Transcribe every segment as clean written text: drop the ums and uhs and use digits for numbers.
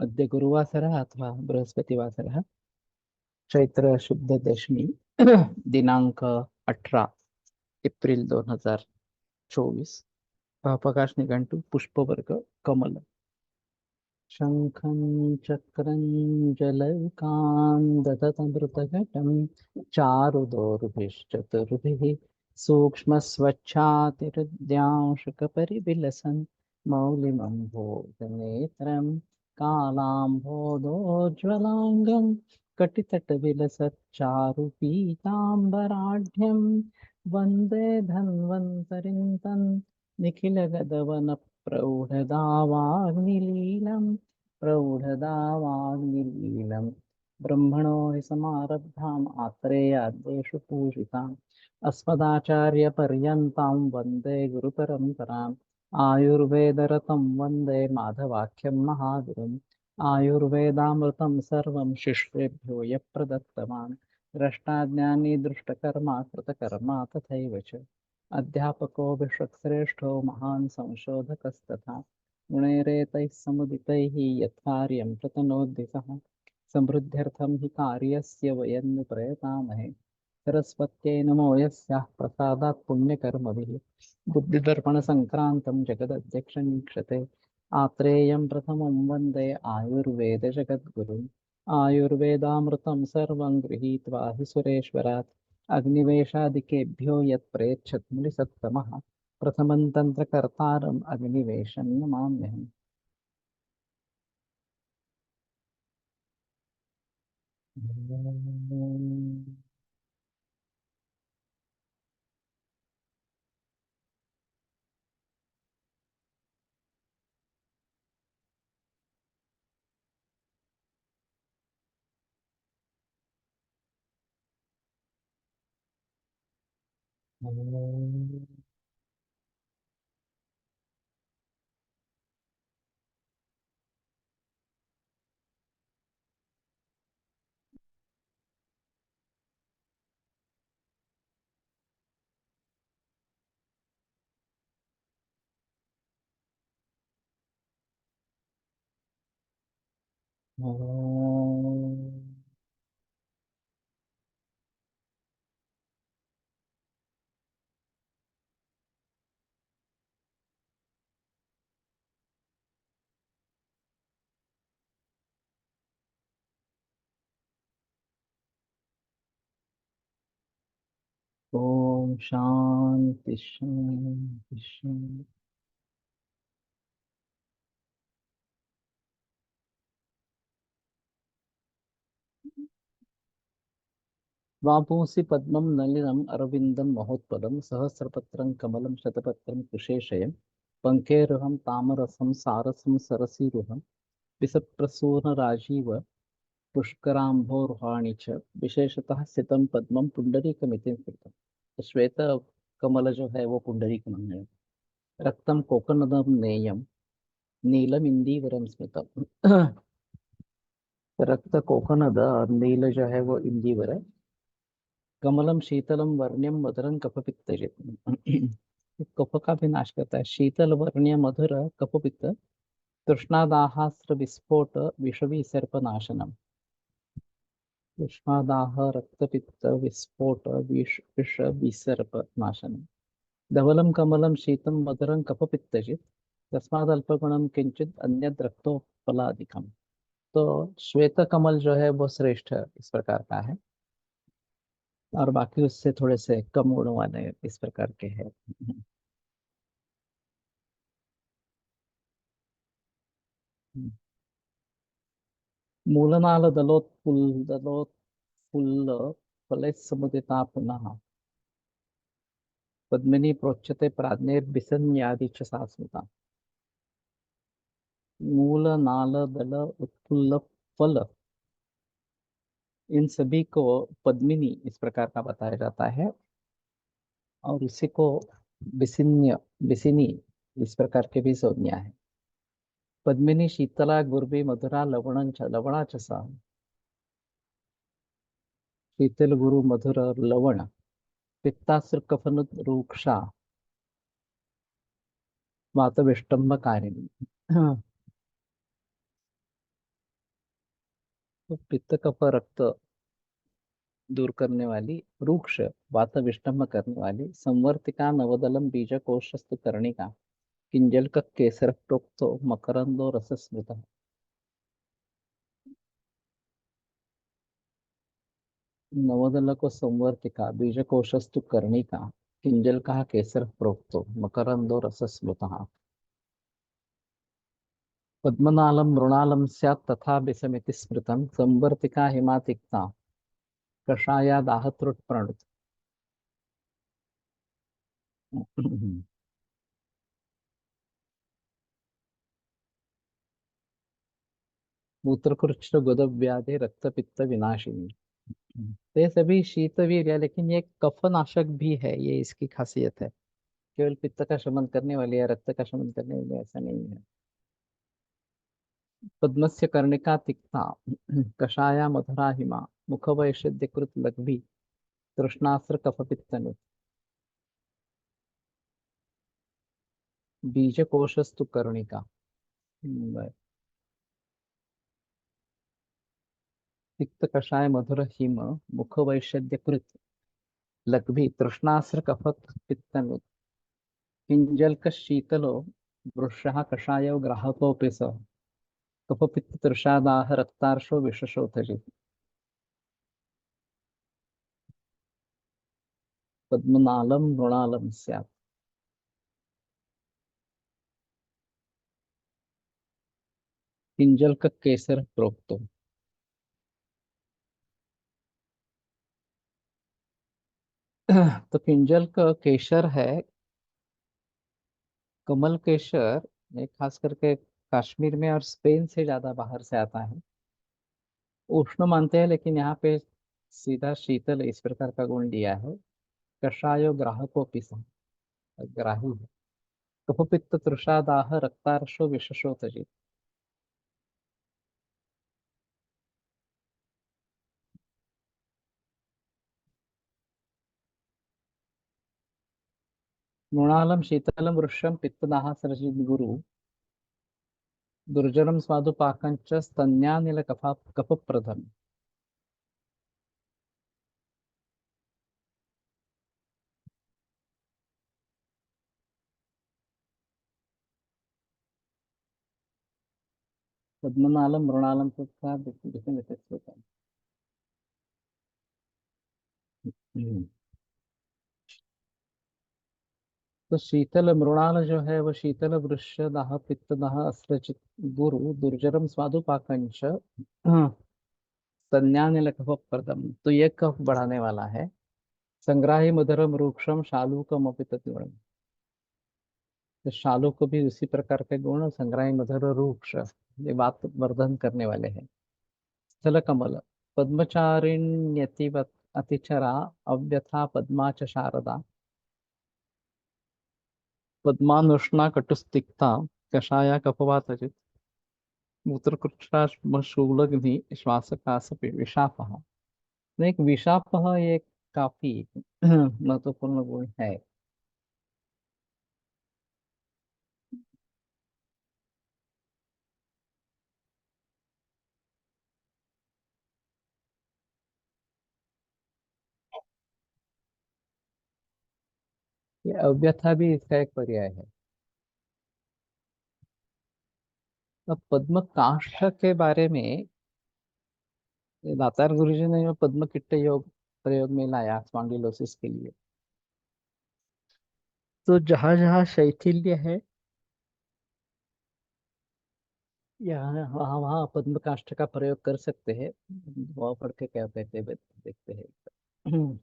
अद्य गुरुवासरः अथवा बृहस्पतिवासरः चैत्र शुद्ध दशमी दिनांक 18 एप्रिल 2024। प्रकाश निघंटु पुष्पवर्ग कमल। शंखं चक्रं जलौकान् दधतमृतघटं चारुदोर्भिश्चतुर्भिः सूक्ष्मस्वच्छातिहृद्यांशकपरिविलसन् मौलिमम्भोजनेत्रं कालाम्भोदोज्ज्वलाङ्गं कटितटविलसच्चारुपीताम्बराढ्यं वन्दे धन्वन्तरिं तं निखिलगदवनप्रौढदावाग्निलीलम् प्रौढदावाग्निलीलम् ब्रह्मणो हि समारब्धाम् आत्रेयाद्येषु पूजिताम् अस्मदाचार्यपर्यन्तां वन्दे गुरुपरम्पराम् आयुर्वेदरतं वन्दे माधवाख्यं महागुरुम् आयुर्वेदामृतं सर्वं शिष्येभ्यो यः प्रदत्तवान् द्रष्टाज्ञानी दृष्टकर्मा कृतकर्मा तथैव च अध्यापको विश्वश्रेष्ठो महान् संशोधकस्तथा गुणैरेतैः समुदितैः यत्कार्यं प्रतनोति सः समृद्ध्यर्थं हि कार्यस्य वयं नु प्रयतामहे सरस्वत्यै नमो यस्याः प्रसादात् पुण्यकर्मभिः बुद्धिदर्पणसङ्क्रान्तं जगदध्यक्षमीक्षते आत्रेयं प्रथमं वन्दे आयुर्वेदजगद्गुरुम् आयुर्वेदामृतं सर्वं गृहीत्वा हि सुरेश्वरात् अग्निवेशादिकेभ्यो यत्प्रेच्छत् मुनिसत्तमः प्रथमं तन्त्रकर्तारम् अग्निवेशं नमाम्यहम्। ओम शांति शांति शांति। वापुंसि पद्मं नलिनम् अरविन्दं महोत्पलं सहस्रपत्रं कमलं शतपत्रं कुशेशयं पङ्केरुहं तामरसं सारसं सरसीरुहं विसप्रसूनराजीव पुष्कराम्भोरुहाणि च विशेषतः स्थितं पद्मं पुंडरीकमिति स्मृतम्। तो श्वेत कमल जो है वो पुंडरी कमल है। रक्तम कोकनदम नेयम नीलम इंदीवरम स्मृतम। रक्त कोकनद और नील जो है वो इंदीवर है। कमलम शीतलम वर्ण्यम मधुरम कफपित्त। कफ का भी नाश करता है। शीतल वर्ण्य मधुर कफपित्त तृष्णादाहास्त्र विस्फोट विषवी सर्पनाशनम। तृष्णादाह रक्तपित्त विस्फोट विष विसर्प नाशनम। धवलं कमलं शीतं मधुरं कफपित्तजित् तस्मादल्पगुणं किंचित अन्यद रक्तोपलादिकम। तो श्वेत कमल जो है वो श्रेष्ठ इस प्रकार का है और बाकी उससे थोड़े से कम गुणों वाले इस प्रकार के हैं। मूलनाल दलोत्फुल्ल फलैः समुदिता पुनः पद्मिनी प्रोच्यते प्राज्ञैर्बिसन्यादि च सा स्मृता। मूल नाल दल उत्फुल्ल फल इन सभी को पद्मिनी इस प्रकार का बताया जाता है और इसी को बिसिन्य बिसिनी इस प्रकार के भी संज्ञा है। पद्मिनी शीतला गुर्बी मधुरा लवणा च सा। शीतल गुरु मधुर लवण पित्तासुर कफन रूक्षा वात विष्टम्भ कारिणी। तो पित्त कफ रक्त दूर करने वाली, रूक्ष वात विष्टम्भ करने वाली, संवर्तिका नवदलम बीजकोशस्तु कर्णिका, किंजल का केसर प्रोक्तो मकरंदो रसस्मृत। नवदल को संवर्तिका, बीजकोशस्तु कर्णिका, किंजल का केसर प्रोक्तो मकरंदो रसस्मृत। पद्मनालं मृणालं स्यात् तथा विषमिति स्मृतं, संवर्तिका हिमातिक्ता कषाया दाहत्रुट प्रणुत। मूत्रकृच्छ गुदव्याधि रक्तपित्त विनाशिनी। तो ये सभी शीतवीर है, लेकिन ये कफनाशक भी है, ये इसकी खासियत है। केवल पित्त का शमन करने वाली या रक्त का शमन करने वाली ऐसा नहीं है। पद्मस्य कर्णिका तिक्ता कषाया मधुरा हिमा, मुखवैषद्यकृत लघ्वी तृष्णास्त्र कफपित्तनु। बीजकोशस्तु कर्णिका। बस। तिक्त कषाय मधुर हिम, मुखवैषद्यकृत लघ्वी तृष्णास्त्र कफपित्तनु। किंजल्क शीतलो वृषः कषायो ग्राहकोऽपि स, कफपित्त तृषादाह रक्तार्शो विशशोथजित्। पद्मनालम मृणालम स्यात्। किंजल का केसर प्रोक्तो। तो किंजल का केसर है, कमल केसर। ये खास करके कश्मीर में और स्पेन से ज्यादा बाहर से आता है। उष्ण मानते हैं, लेकिन यहाँ पे सीधा शीतल इस प्रकार का गुण दिया है। कषायो ग्राहको पिसा, ग्राही है। कफपित्त तृषादाह रक्तार्शो विशशोथजित्। मृणालम शीतलम वृक्षम पित्तदाह सरजित गुरु, दुर्जरम स्वादुपाकंच स्तन्यानिल कफा कफप्रधम। पद्मनालम मृणालम तथा विषम। हम्म। तो शीतल मृणाल जो है वो शीतल वृक्ष दाह पित्त दाह अस्त्रचित गुरु दुर्जरम स्वादुपाकंच संज्ञानिल कफ प्रदम। तो ये कफ बढ़ाने वाला है। संग्राही मधुरम रूक्षम शालूकम अपि ततिवरम। तो शालू को भी उसी प्रकार के गुण, संग्राही मधुर रूक्ष, ये बात वर्धन करने वाले हैं। स्थल कमल पद्मचारिण्यतिवत अतिचरा, अव्यथा पद्मा च शारदा, पद्मानुष्णा कटुस्तिक्ता कषाया कपवातजित्। मूत्रकृच्छ्राश्मशूलग्नि श्वासकासपि विशापः। तो एक विशापः ये काफी महत्वपूर्ण गुण है। ये अव्यथा भी इसका एक पर्याय है। अब पद्म काष्ठ के बारे में दातार गुरुजी ने जो पद्म किट्ट योग प्रयोग में लाया स्पॉन्डिलोसिस के लिए, तो जहां जहां शैथिल्य है यहाँ वहां वहां पद्म काष्ठ का प्रयोग कर सकते हैं। वह पढ़ के क्या कहते हैं देखते हैं।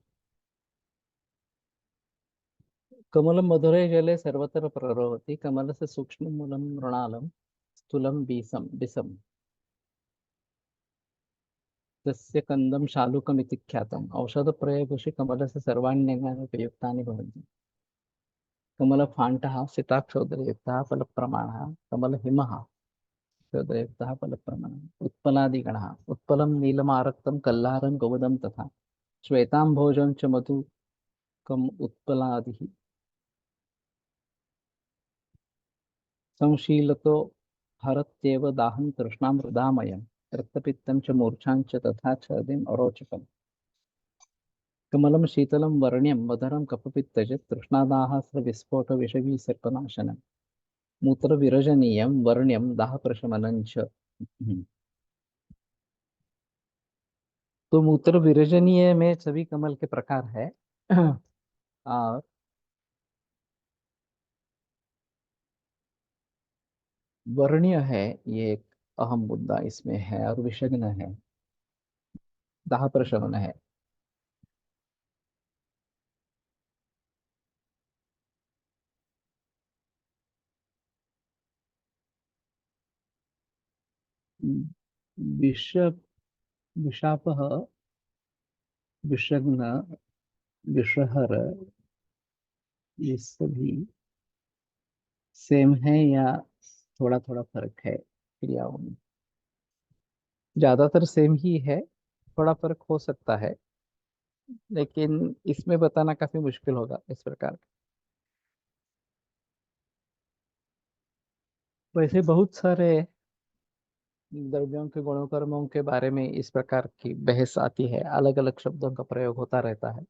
कमलं मधुरे जले सर्वत्र प्ररोहति, कमलस्य सूक्ष्ममूलं मृणालं स्थूलं विषम्, तस्य कन्दं शालुकमिति ख्यातम्। औषधप्रयोगेषु कमलस्य सर्वाण्यङ्गानि उपयुक्तानि भवन्ति। कमलफाण्टः सिताक्षौदरयुक्तः फलप्रमाणः, कमलहिमः क्षौदरयुक्तः फलप्रमाणः, उत्पलादिगणः उत्पलं नीलमारक्तं कल्लारं गौदं तथा, श्वेताम्भोजं च मधुकम् उत्पलादिः। संशीलतो हरत्येव दाहं तृष्णां हृदामयम्। रक्तपित्तं च मूर्छां च तथा छर्दिम् अरोचकम् कमलं शीतलं वर्ण्यं मधुरं कफपित्तजित् तृष्णादाः विस्फोटविषविसर्पनाशनम् मूत्रविरजनीयं वर्ण्यं दाहप्रशमनं च। तो मूत्र विरजनीय में सभी कमल के प्रकार है। और वर्ण्य है, ये एक अहम मुद्दा इसमें है, और विषग्न है, दाह प्रशमन है। विष विषापः, विषग्न, विषहर, ये सभी सेम है या थोड़ा थोड़ा फर्क है क्रियाओं में? ज्यादातर सेम ही है, थोड़ा फर्क हो सकता है, लेकिन इसमें बताना काफी मुश्किल होगा इस प्रकार। वैसे बहुत सारे द्रव्यों के गुणों कर्मों के बारे में इस प्रकार की बहस आती है, अलग अलग शब्दों का प्रयोग होता रहता है।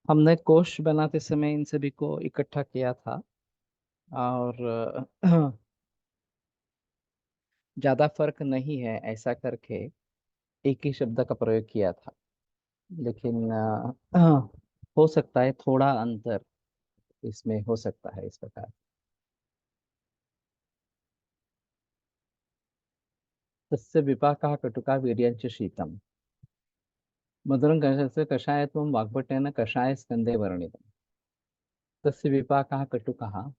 हमने कोश बनाते समय इन सभी को इकट्ठा किया था, और ज्यादा फर्क नहीं है ऐसा करके एक ही शब्द का प्रयोग किया था। लेकिन हो सकता है थोड़ा अंतर इसमें हो सकता है इस प्रकार। तस्य विपाकः कटुका वीर्यञ्च शीतम् मधुरं कषस्य कषायत्वं वाग्भटेन कषाय स्कंदे वर्णितम्। तस्य विपाकः कटुकः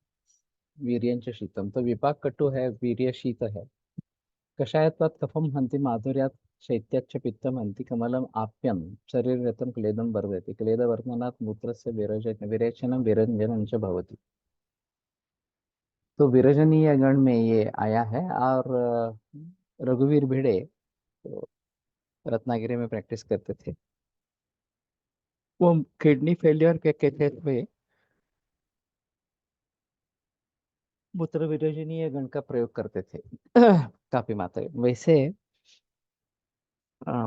वीर्यञ्च शीतम, तो विपाक कटु है, वीर्य शीत है। कषायत्वात् कफम हन्ति माधुर्यात् शैत्याच्च पित्तम हन्ति कमलम आप्यम शरीररतं क्लेदं वर्धयति क्लेदवर्धनात् मूत्रस्य विरेचनं विरञ्जनं च भवति। तो विरजनीय गण में ये आया है। और रघुवीर भिड़े तो रत्नागिरी में प्रैक्टिस करते थे, वो किडनी फेलियर के केसेस में मूत्र विरजनीय गण का प्रयोग करते थे। काफी मात्रा में। वैसे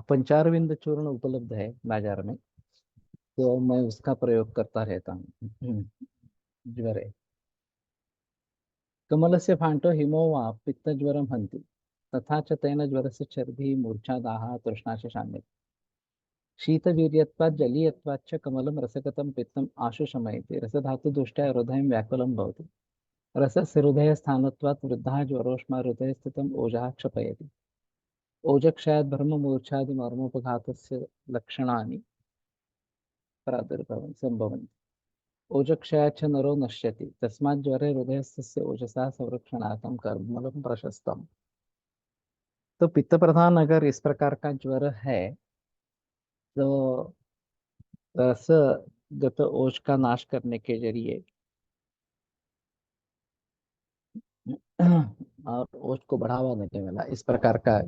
पंचारविंद चूर्ण उपलब्ध है बाजार में, तो मैं उसका प्रयोग करता रहता हूँ। ज्वरे कमलस्य फाण्टो हिमो वा पित्तज्वरं हन्ति तथा च तेन ज्वरस्य चर्बिः मूर्छा दाहः तृष्णा च शाम्यति शीतवीर्यत्वात् जलीयत्वाच्च कमलं रसगतं पित्तम् आशु शमयति रसधातुदुष्ट्या हृदयं व्याकुलं भवति रसस्य हृदयस्थानत्वात् वृद्धः ज्वरोष्मा हृदये स्थितम् ओजः क्षपयति ओजक्षयात् भ्रममूर्च्छादिमर्मोपघातस्य लक्षणानि प्रादुर्भवन् सम्भवन्ति ओजक्षयाच्च नरो नश्यति तस्मात् ज्वरे हृदयस्थस्य ओजसा संरक्षणार्थं कर्मलं प्रशस्तम्। तो पित्त प्रधान अगर इस प्रकार का ज्वर है, तो रस गत ओज का नाश करने के जरिए और ओज को बढ़ावा देने वाला इस प्रकार का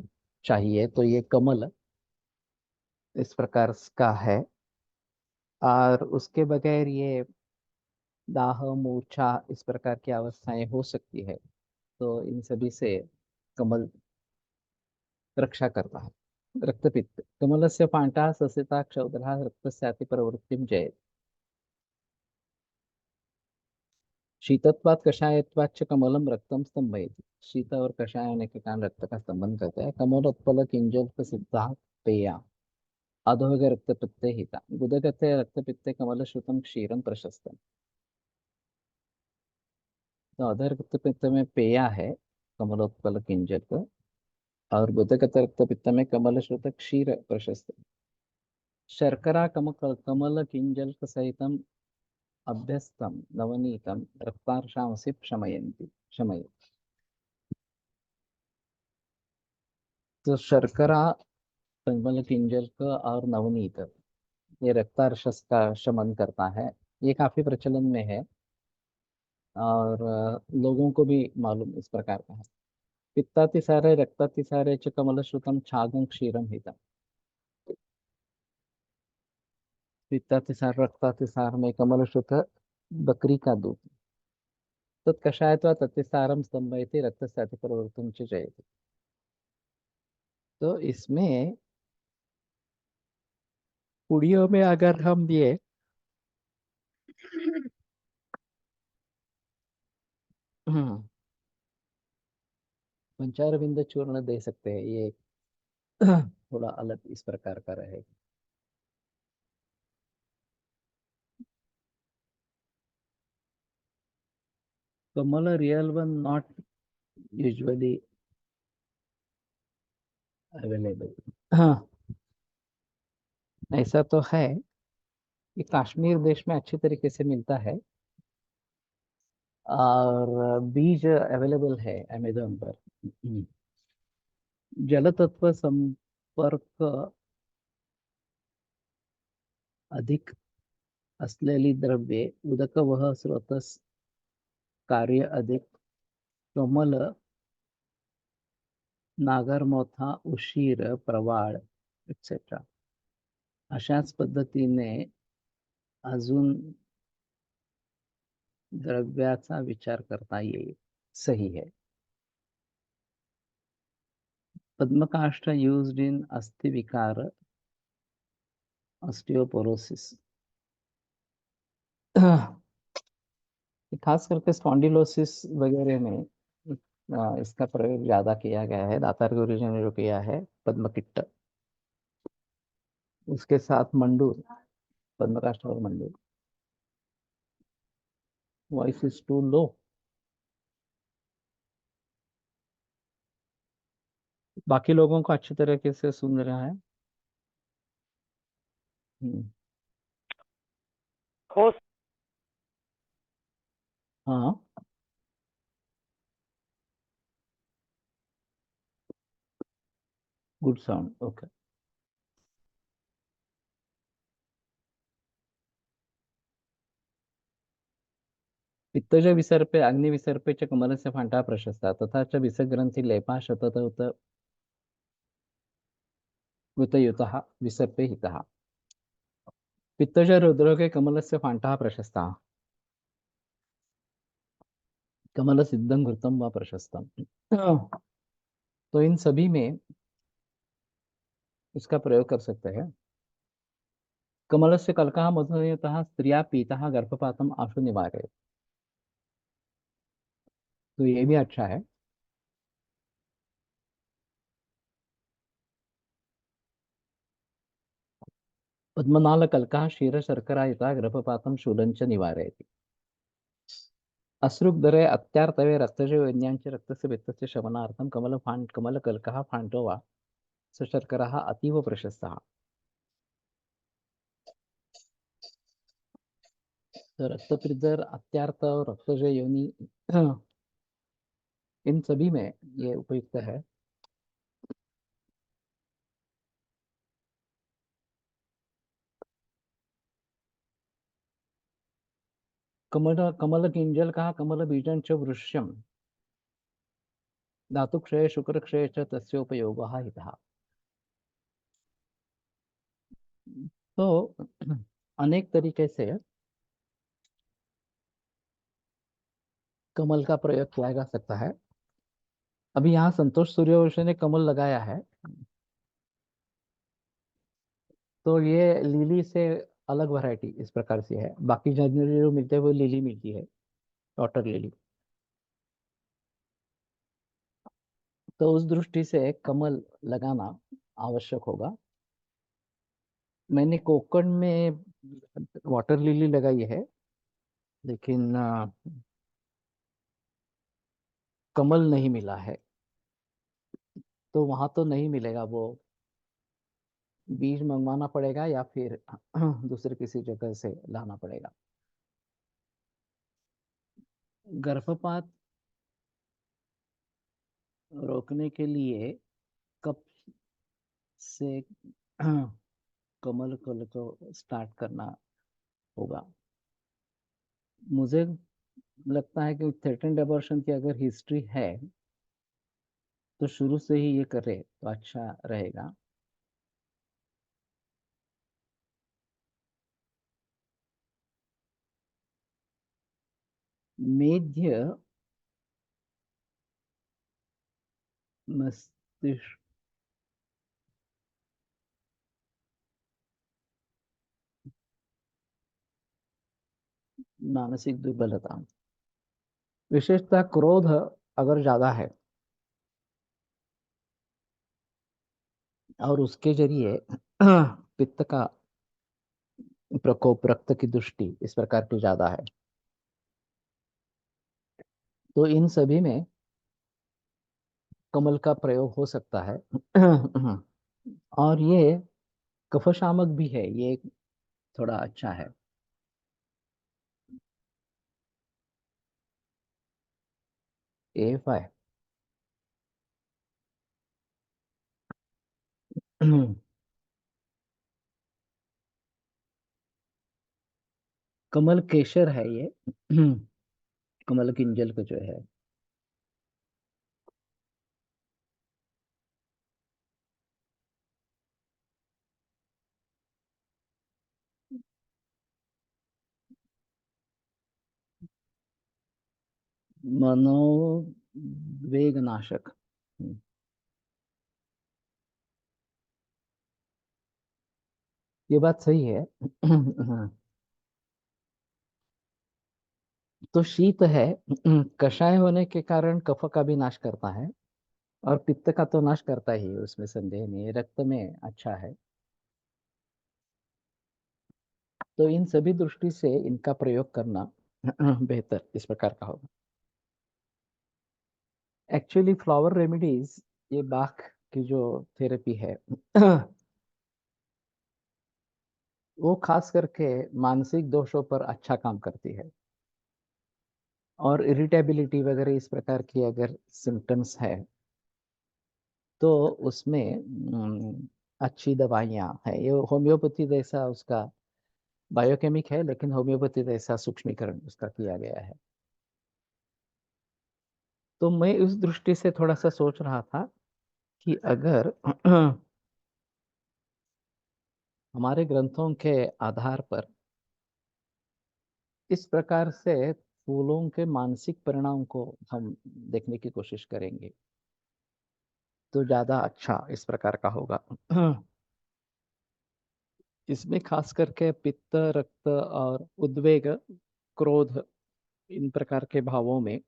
चाहिए, तो ये कमल इस प्रकार का है। और उसके बगैर ये दाह मूर्छा इस प्रकार की अवस्थाएं हो सकती है, तो इन सभी से कमल रक्षा करता है। रक्तपित्त कमलस्य पाण्डा ससिता क्षौद्रः रक्तस्याति प्रवृत्तिं जयेत् शीतत्वात् कषायत्वाच्च कमलम रक्तम स्तंभयति शीत और कषाय होने के कारण रक्त का स्तंभन करता है। कमलोत्पल किंजल सिद्धा पेया अधोग रक्तपित्ते हिता गुदगते रक्तपित्ते कमल श्रुतम क्षीरम प्रशस्तम। तो अधो रक्तपित्त में पेया है कमलोत्पल किंजल, और गुदगत रक्तपित्त में कमल श्रुत क्षीर प्रशस्त। शर्करा कमल किंजल सहितम अभ्यस्तम नवनीतम रक्तार्षांसि शमयन्ति शमय। तो शर्करा कमल किंजल का और नवनीत ये रक्तार्शस का शमन करता है। ये काफी प्रचलन में है, और लोगों को भी मालूम इस प्रकार का है। पित्तातिसारे रक्तातिसारे च कमलश्रुतम छागं क्षीरम हितम। पित्तातिसार रक्तातिसार में कमलश्रुत बकरी का दूध तत्कषायत्वा तत्तिसारम स्तंभयति रक्तस्याति प्रवृत्तिं च जयति। तो इसमें पुड़ियों में अगर हम ये हम्म, पंचार बिंदु चूर्ण दे सकते हैं, ये थोड़ा अलग इस प्रकार का रहेगा। Kamal real one not usually available. हाँ, ऐसा तो है कि कश्मीर देश में अच्छी तरीके से मिलता है, और बीज अवेलेबल है अमेजोन पर। जल तत्व संपर्क अधिक असलेली द्रव्ये उदक वह स्रोतस कार्य अधिक कोमल नागरमोथा उशीर प्रवाळ एक्सेट्रा अशाच पद्धतीने अजून द्रव्याचा विचार करता येईल। सही है। पद्मकाष्ठ यूज्ड इन अस्थि विकार ऑस्टियोपोरोसिस। खास करके स्पॉन्डिलोसिस वगैरह में इसका प्रयोग ज्यादा किया गया है। दातार गुरुजी ने जो किया है पद्मकिट्ट, उसके साथ मंडूर, पद्मकाष्ठ और मंडूर। Voice is to low. बाकी लोगों को अच्छी तरीके से सुन रहा है। हम्म, हो हाँ, गुड साउंड, ओके। पित्तज विसर्पे अग्निविसर्पे च कमलस्य फाण्डः प्रशस्तः तथा च विसग्रन्थि लेपः शतत उत कृतयुतः विसर्पे हितः। पित्तज रुद्रोगे कमलस्य फाण्डः प्रशस्तः कमल सिद्धं घृतम व प्रशस्तम। तो इन सभी में इसका प्रयोग कर सकते हैं। कमलस्य कल्कः मधुयतः स्त्रिया पीतः गर्भपातम आशु निवारे। तो ये भी अच्छा है। पद्मनाल कल्कः क्षीर शर्करायुतः गर्भपातम शूलंच निवारयति। अश्रुग्धरे अत्यार्तवे रक्तज वैन्यांच रक्तस्य पित्तस्य शमनार्थं कमलकल्कः फाण्डो वा सशर्करः अतीव प्रशस्तः। तो रक्तपित्त, अत्यार्त और रक्तज योनि, इन सभी में ये उपयुक्त है। कमल कमल किंजल कहा कमल बीजं च वृष्यम धातुक्षय शुक्रक्षय च तस्योपयोगः हितः। तो अनेक तरीके से कमल का प्रयोग किया जा सकता है। अभी यहाँ संतोष सूर्यवंशी ने कमल लगाया है, तो ये लिली से अलग वैरायटी इस प्रकार से है। बाकी जनरली जो मिलते हैं वो लिली मिलती है, वाटर लिली। तो उस दृष्टि से कमल लगाना आवश्यक होगा। मैंने कोकण में वाटर लिली लगाई है, लेकिन कमल नहीं मिला है। तो वहां तो नहीं मिलेगा वो, बीज मंगवाना पड़ेगा या फिर दूसरे किसी जगह से लाना पड़ेगा। गर्भपात रोकने के लिए कब से कमल कल को स्टार्ट करना होगा? मुझे लगता है कि थ्रेटेन्ड अबॉर्शन की अगर हिस्ट्री है तो शुरू से ही ये करे तो अच्छा रहेगा। मेध्य मस्तिष्क मानसिक दुर्बलता, विशेषतः क्रोध अगर ज्यादा है और उसके जरिए पित्त का प्रकोप, रक्त की दृष्टि इस प्रकार की ज्यादा है, तो इन सभी में कमल का प्रयोग हो सकता है। और ये कफशामक भी है, ये थोड़ा अच्छा है। AFI। कमल केसर है ये। कमल किंजल का जो है। मनोवेगनाशक। ये बात सही है। तो शीत है, कषाय होने के कारण कफ का भी नाश करता है और पित्त का तो नाश करता ही है, उसमें संदेह नहीं है, रक्त में अच्छा है। तो इन सभी दृष्टि से इनका प्रयोग करना बेहतर इस प्रकार का होगा। एक्चुअली फ्लावर रेमेडीज, ये बाख की जो थेरेपी है, वो खास करके मानसिक दोषों पर अच्छा काम करती है। और इरिटेबिलिटी वगैरह इस प्रकार की अगर सिम्टम्स है तो उसमें अच्छी दवाइयाँ है। ये होम्योपैथी जैसा उसका बायोकेमिक है, लेकिन होम्योपैथी जैसा सूक्ष्मीकरण उसका किया गया है। तो मैं उस दृष्टि से थोड़ा सा सोच रहा था कि अगर हमारे ग्रंथों के आधार पर इस प्रकार से फूलों के मानसिक परिणाम को हम देखने की कोशिश करेंगे तो ज्यादा अच्छा इस प्रकार का होगा। इसमें खास करके पित्त, रक्त और उद्वेग, क्रोध, इन प्रकार के भावों में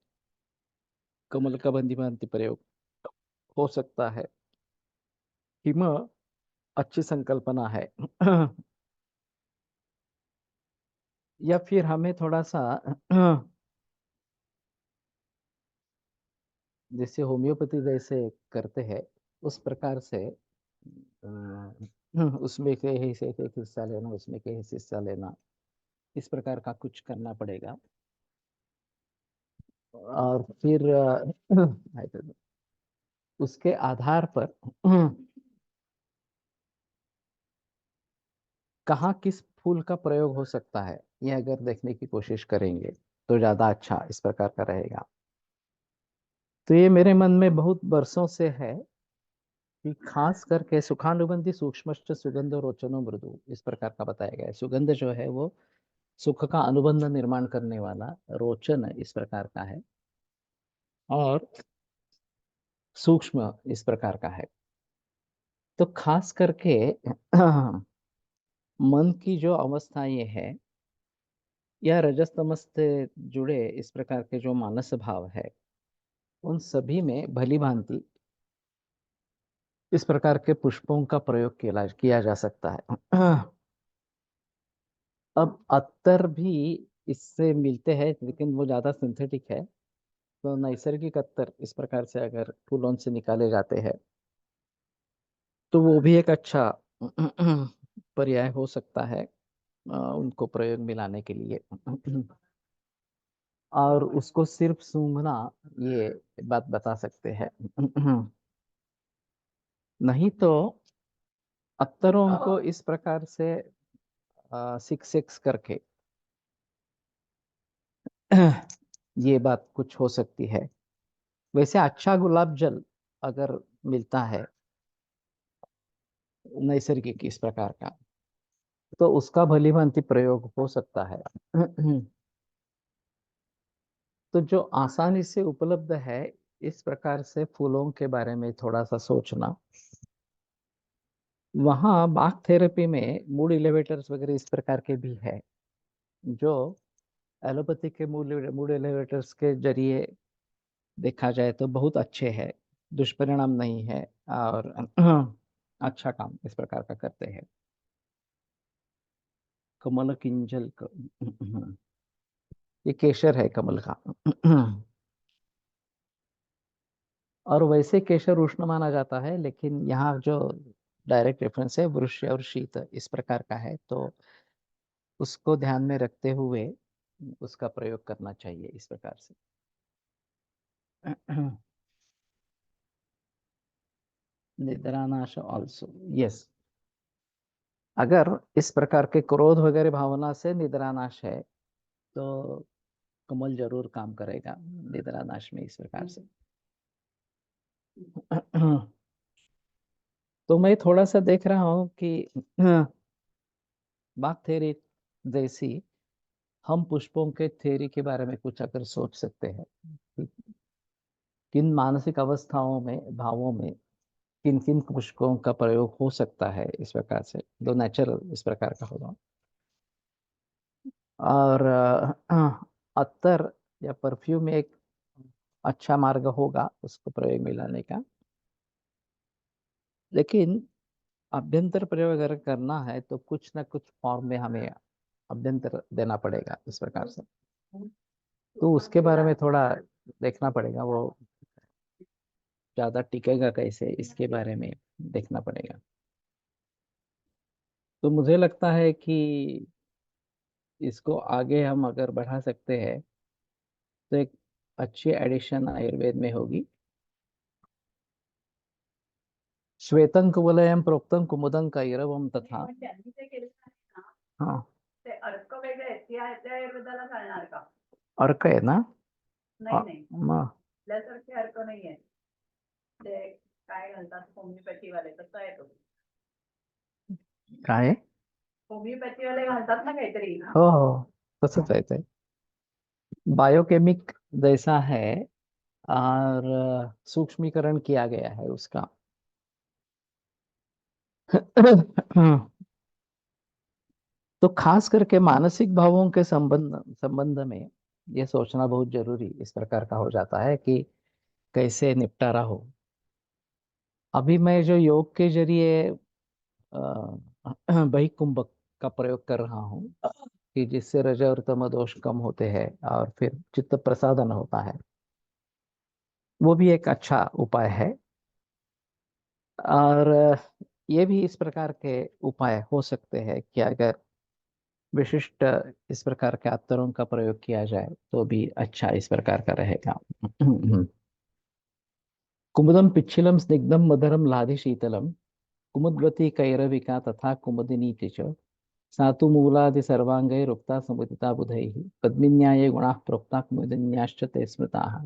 कमल का बंदी भांति प्रयोग हो सकता है। हिम अच्छी संकल्पना है। या फिर हमें थोड़ा सा जैसे होम्योपैथी जैसे करते हैं उस प्रकार से उसमें के हिस्से एक हिस्सा लेना, उसमें के हिस्सा लेना, इस प्रकार का कुछ करना पड़ेगा। और फिर उसके आधार पर कहाँ किस फूल का प्रयोग हो सकता है, ये अगर देखने की कोशिश करेंगे तो ज्यादा अच्छा इस प्रकार का रहेगा। तो ये मेरे मन में बहुत वर्षों से है कि खास करके सुखानुबंधी सूक्ष्मश्च सुगंध रोचनो मृदु, इस प्रकार का बताया गया है। सुगंध जो है वो सुख का अनुबंध निर्माण करने वाला रोचन इस प्रकार का है, और सूक्ष्म इस प्रकार का है। तो खास करके मन की जो अवस्था ये है, या रजस तमस से जुड़े इस प्रकार के जो मानस भाव है, उन सभी में भली भांति इस प्रकार के पुष्पों का प्रयोग किया जा सकता है। अब अत्तर भी इससे मिलते हैं, लेकिन वो ज्यादा सिंथेटिक है। तो नैसर्गिक अत्तर इस प्रकार से अगर फूलों से निकाले जाते हैं तो वो भी एक अच्छा पर्याय हो सकता है उनको प्रयोग में लाने के लिए। और उसको सिर्फ सूंघना, ये बात बता सकते हैं। नहीं तो अत्तरों को इस प्रकार से सिक्स सिक्स करके ये बात कुछ हो सकती है। वैसे अच्छा गुलाब जल अगर मिलता है नैसर्गिक इस प्रकार का, तो उसका भली भांति प्रयोग हो सकता है। तो जो आसानी से उपलब्ध है, इस प्रकार से फूलों के बारे में थोड़ा सा सोचना। वहाँ बाग थेरेपी में मूड इलेवेटर्स वगैरह इस प्रकार के भी है, जो एलोपैथी के मूड मूड एलिवेटर्स के जरिए देखा जाए तो बहुत अच्छे हैं, दुष्परिणाम नहीं है, और अच्छा काम इस प्रकार का करते हैं। कमल किंजल ये केसर है कमल का। और वैसे केसर उष्ण माना जाता है, लेकिन यहाँ जो डायरेक्ट रेफरेंस है वृक्ष और शीत इस प्रकार का है, तो उसको ध्यान में रखते हुए उसका प्रयोग करना चाहिए इस प्रकार से। निद्रानाश ऑल्सो, यस। अगर इस प्रकार के क्रोध वगैरह भावना से निद्रानाश है तो कमल जरूर काम करेगा निद्रानाश में इस प्रकार से। तो मैं थोड़ा सा देख रहा हूँ कि बाग थ्योरी जैसी हम पुष्पों के थ्योरी के बारे में कुछ अगर सोच सकते हैं कि किन मानसिक अवस्थाओं में, भावों में किन किन पुष्पों का प्रयोग हो सकता है इस प्रकार से, दो नेचुरल इस प्रकार का होगा। और अत्तर या परफ्यूम एक अच्छा मार्ग होगा उसको प्रयोग में लाने का। लेकिन अभ्यंतर प्रयोग अगर करना है तो कुछ ना कुछ फॉर्म में हमें अभ्यंतर देना पड़ेगा इस प्रकार से। तो उसके बारे में थोड़ा देखना पड़ेगा, वो ज्यादा टिकेगा कैसे इसके बारे में देखना पड़ेगा। तो मुझे लगता है कि इसको आगे हम अगर बढ़ा सकते हैं तो एक अच्छी एडिशन आयुर्वेद में होगी। श्वेतं कुवलयं प्रोक्तं कुमुदं कैरवं तथा। त्यांनी ते केलं आहे ना, हाँ, ते अर्क वेगळे आहेत, त्या आयुर्वेदाला चालणार का? अर्क आहे ना? नाही नाही, मग आपल्यासारखे अर्क नाही आहे ते, काय घालतात होमिओपॅथी वाले, तसं आहे तो. काय आहे? होमिओपॅथी वाले घालतात ना काहीतरी. हो हो, तसंच आहे ते, बायोकेमिक जैसा है, और सूक्ष्मीकरण किया गया है उसका। तो खास करके मानसिक भावों के संबंध संबंध में ये सोचना बहुत जरूरी इस प्रकार का हो जाता है कि कैसे निपटारा हो। अभी मैं जो योग के जरिए बहिकुंभक का प्रयोग कर रहा हूँ कि जिससे रज और तम दोष कम होते हैं और फिर चित्त प्रसादन होता है, वो भी एक अच्छा उपाय है। और ये भी इस प्रकार के उपाय हो सकते हैं कि अगर विशिष्ट इस प्रकार के अत्तरों का प्रयोग किया जाए तो भी अच्छा इस प्रकार का रहेगा। कुमुदम पिच्छिलम स्निग्धम मधुरम लाधि शीतलम कुमुद्वती कैरविका तथा कुमुदिनी च सातु मूलादि सर्वांगै रुक्ता समुदिता बुधैः पद्मिन्याये गुणाः प्रोक्ता कुमुदिन्याश्च ते स्मृताः।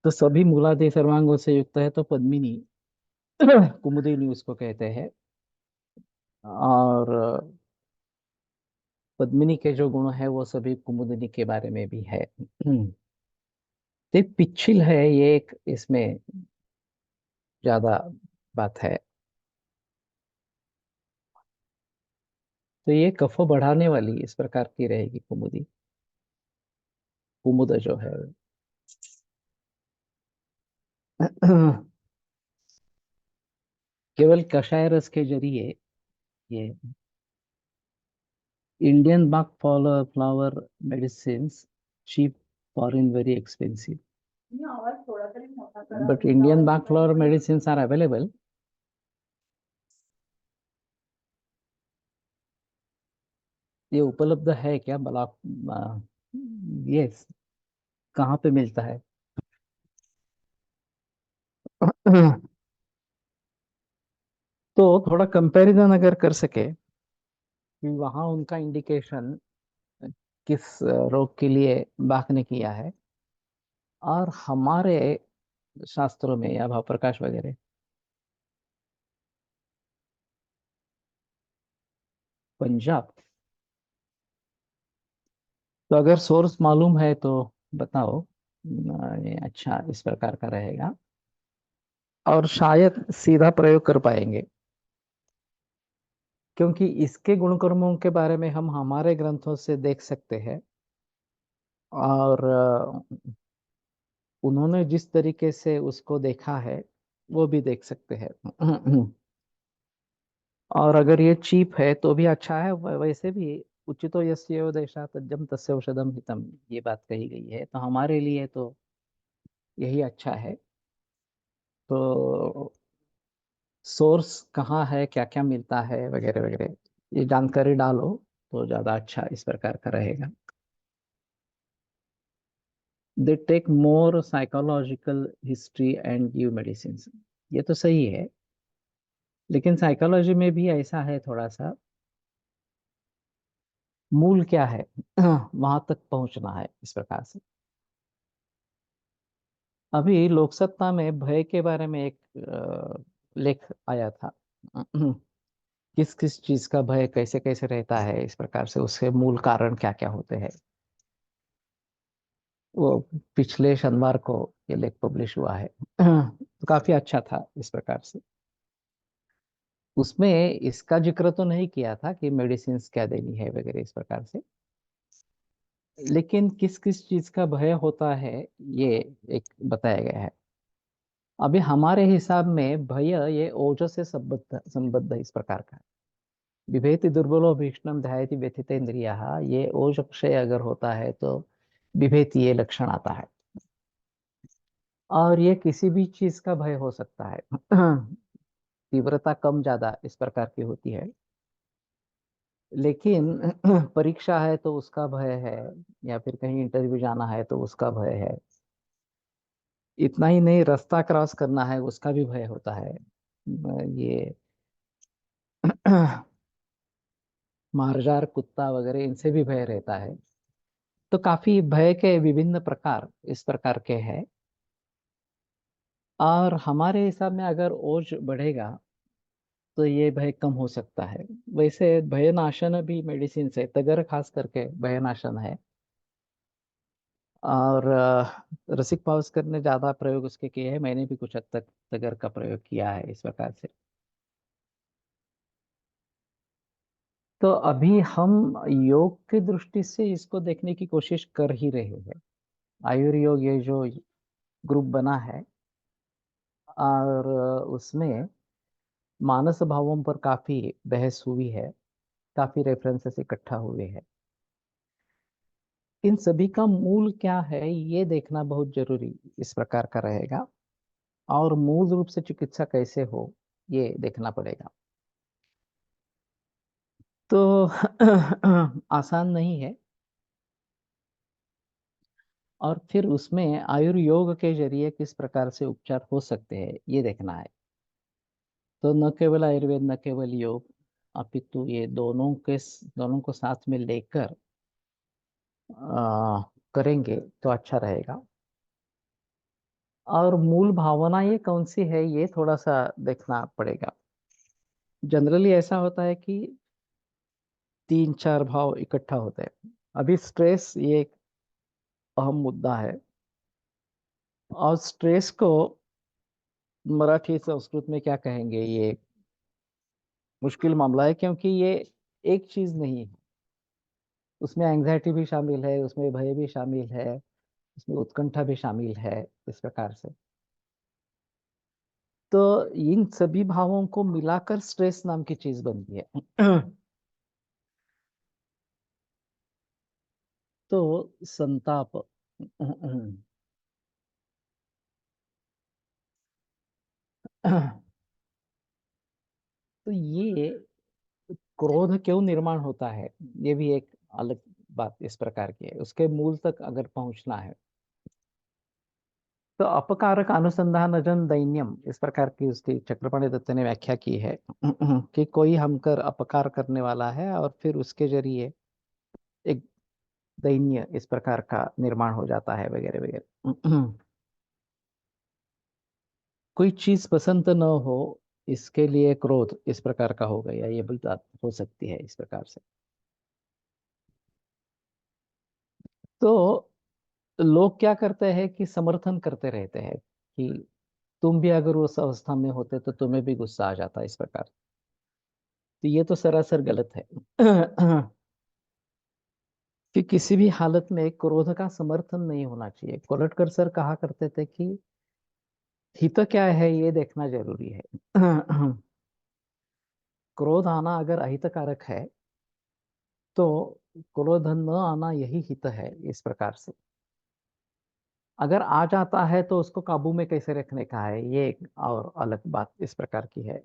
तो सभी मूलादि सर्वांगों से युक्त है तो पद्मिनी कुमुदिनी उसको कहते हैं। और पद्मिनी के जो गुण है वो सभी कुमुदिनी के बारे में भी है। तो पिच्छिल है ये एक इसमें ज्यादा बात है। तो ये कफ बढ़ाने वाली इस प्रकार की रहेगी कुमुदी, कुमुद जो है। केवल कषाय रस के जरिए ये Indian Bach flower medicine cheap, foreign very expensive, मी आवाज थोडा तरी मोठा करा, बट तुमचा इंडियन आवाज बाग येतोय. Flower medicine are available. ये उपलब्ध है क्या ब्लॉक? यस, कहाँ पे मिलता है? तो थोड़ा कंपैरिजन अगर कर सके कि वहाँ उनका इंडिकेशन किस रोग के लिए बाक ने किया है, और हमारे शास्त्रों में या भाव प्रकाश वगैरह। पंजाब? तो अगर सोर्स मालूम है तो बताओ, ये अच्छा इस प्रकार का रहेगा और शायद सीधा प्रयोग कर पाएंगे। क्योंकि इसके गुण कर्मों के बारे में हम हमारे ग्रंथों से देख सकते हैं, और उन्होंने जिस तरीके से उसको देखा है वो भी देख सकते हैं। और अगर ये चीप है तो भी अच्छा है, वैसे भी उचितो यस्यो देशा तज्जम तस्य औषधम हितम, ये बात कही गई है, तो हमारे लिए तो यही अच्छा है। तो सोर्स कहाँ है, क्या क्या मिलता है वगैरह वगैरह, ये जानकारी डालो तो ज्यादा अच्छा इस प्रकार का रहेगा। They take more psychological history and give medicine, ये तो सही है, लेकिन साइकोलॉजी में भी ऐसा है थोड़ा सा, मूल क्या है वहां तक पहुंचना है इस प्रकार से। अभी लोकसत्ता में भय के बारे में एक लेख आया था। किस किस चीज का भय कैसे कैसे रहता है इस प्रकार से, उसके मूल कारण क्या क्या होते हैं, वो पिछले शनिवार को ये लेख पब्लिश हुआ है। तो काफी अच्छा था इस प्रकार से। उसमें इसका जिक्र तो नहीं किया था कि मेडिसिन क्या देनी है वगैरह इस प्रकार से, लेकिन किस किस चीज का भय होता है ये एक बताया गया है। अभी हमारे हिसाब में भय ये ओजस से संबद्ध इस प्रकार का है। विभेति दुर्बलो भीषणम ध्यायति व्यथित इंद्रियः, ये ओज क्षय अगर होता है तो विभेति ये लक्षण आता है। और ये किसी भी चीज का भय हो सकता है। तीव्रता कम ज्यादा इस प्रकार की होती है, लेकिन परीक्षा है तो उसका भय है, या फिर कहीं इंटरव्यू जाना है तो उसका भय है। इतना ही नहीं, रास्ता क्रॉस करना है उसका भी भय होता है। ये मार्जार कुत्ता वगैरह इनसे भी भय रहता है। तो काफी भय के विभिन्न प्रकार इस प्रकार के हैं। और हमारे हिसाब में अगर ओज बढ़ेगा तो ये भय कम हो सकता है। वैसे भयनाशन भी मेडिसिन से, तगर खास करके भयनाशन है। और रसिक पावस्कर ने ज्यादा प्रयोग उसके किए हैं, मैंने भी कुछ हद तक तगर का प्रयोग किया है इस प्रकार से। तो अभी हम योग की दृष्टि से इसको देखने की कोशिश कर ही रहे हैं। आयुर्योग ये जो ग्रुप बना है, और उसमें मानस भावों पर काफी बहस हुई है, काफी रेफरेंसेस इकट्ठा हुए हैं। इन सभी का मूल क्या है ये देखना बहुत जरूरी इस प्रकार का रहेगा, और मूल रूप से चिकित्सा कैसे हो ये देखना पड़ेगा। तो आसान नहीं है। और फिर उसमें आयुर्योग के जरिए किस प्रकार से उपचार हो सकते हैं ये देखना है। तो न केवल आयुर्वेद, न केवल योग, अपितु ये दोनों को साथ में लेकर करेंगे तो अच्छा रहेगा। और मूल भावना ये कौन सी है ये थोड़ा सा देखना पड़ेगा। जनरली ऐसा होता है कि तीन चार भाव इकट्ठा होते हैं। अभी स्ट्रेस ये एक अहम मुद्दा है, और स्ट्रेस को मराठी संस्कृत में क्या कहेंगे ये मुश्किल मामला है, क्योंकि ये एक चीज नहीं है। उसमें एंग्जाइटी भी शामिल है, उसमें भय भी शामिल है, उसमें उत्कंठा भी शामिल है इस प्रकार से। तो इन सभी भावों को मिलाकर स्ट्रेस नाम की चीज बनती है। तो संताप, तो ये क्रोध क्यों निर्माण होता है, ये भी एक अलग बात इस प्रकार की है। उसके मूल तक अगर पहुंचना है तो अपकारक अनुसंधान जन दैन्यम इस प्रकार की उसकी चक्रपाणि दत्त ने व्याख्या की है। कि कोई हमकर अपकार करने वाला है और फिर उसके जरिए एक दैन्य इस प्रकार का निर्माण हो जाता है वगैरह वगैरह। कोई चीज पसंद न हो, इसके लिए क्रोध इस प्रकार का हो गया, ये भी बात हो सकती है इस प्रकार से। तो लोग क्या करते हैं कि समर्थन करते रहते हैं कि तुम भी अगर उस अवस्था में होते तो तुम्हें भी गुस्सा आ जाता इस प्रकार। तो ये तो सरासर गलत है। कि किसी भी हालत में क्रोध का समर्थन नहीं होना चाहिए। कोलटकर सर कहा करते थे कि हित क्या है ये देखना जरूरी है। क्रोध आना अगर अहितकारक है तो क्रोध न आना यही हित है, इस प्रकार से। अगर आ जाता है तो उसको काबू में कैसे रखने का है, ये एक और अलग बात इस प्रकार की है।